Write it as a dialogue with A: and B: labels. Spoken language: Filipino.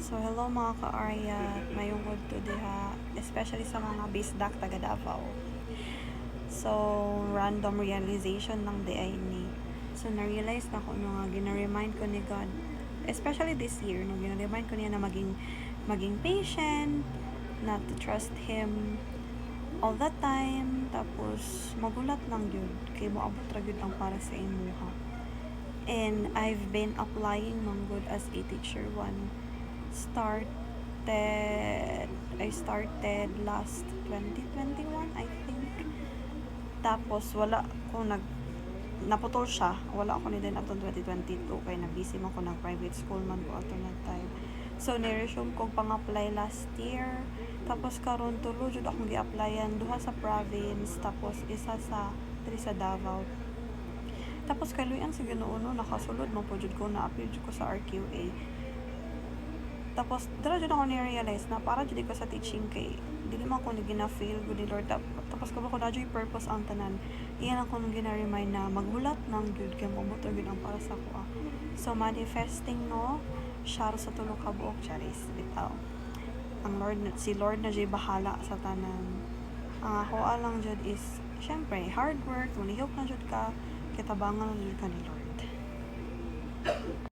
A: So hello mga ka-Arya, mayong good to diha, especially sa mga bisdak taga Davao. So random realization ng day ni. So na-realize na ko nga gina-remind ko ni God, especially this year, no, gina-remind ko niya na maging patient, not to trust Him all the time, tapos magulat lang yun, kay moabot ra gyud ang para sa imuha. And I've been applying man good as a teacher one. I started last 2021, I think. Tapos wala ko naputol siya. Wala ako ni din atong 2022 kay na busy man ko nag private school man ko ato na time. So ni-resume ko pang-apply last year. Tapos karon tulo jud akong gi-applyan duha sa province, tapos isa sa diri sa Davao. Tapos kaluyan sa Ginoo no, nakasulod man po jud ko, na-appeal jud ko sa RQA. Tapos dira jud ako ni-realize na para jud ko sa teaching kay dili man ko ni gina-feel good ni Lord. Tapos kamo ko na jud purpose ang tanan. Iyan ako nung gina-remind na maghulat nang jud kay mabuto gyud ang para sa ko. So manifesting no, share sa tulo ka buok charis bitaw. Si Lord na jud bahala sa tanan. Ang ako lang jud is syempre hard work, manihok na jud ka, kitabangan na jud ka ni Lord.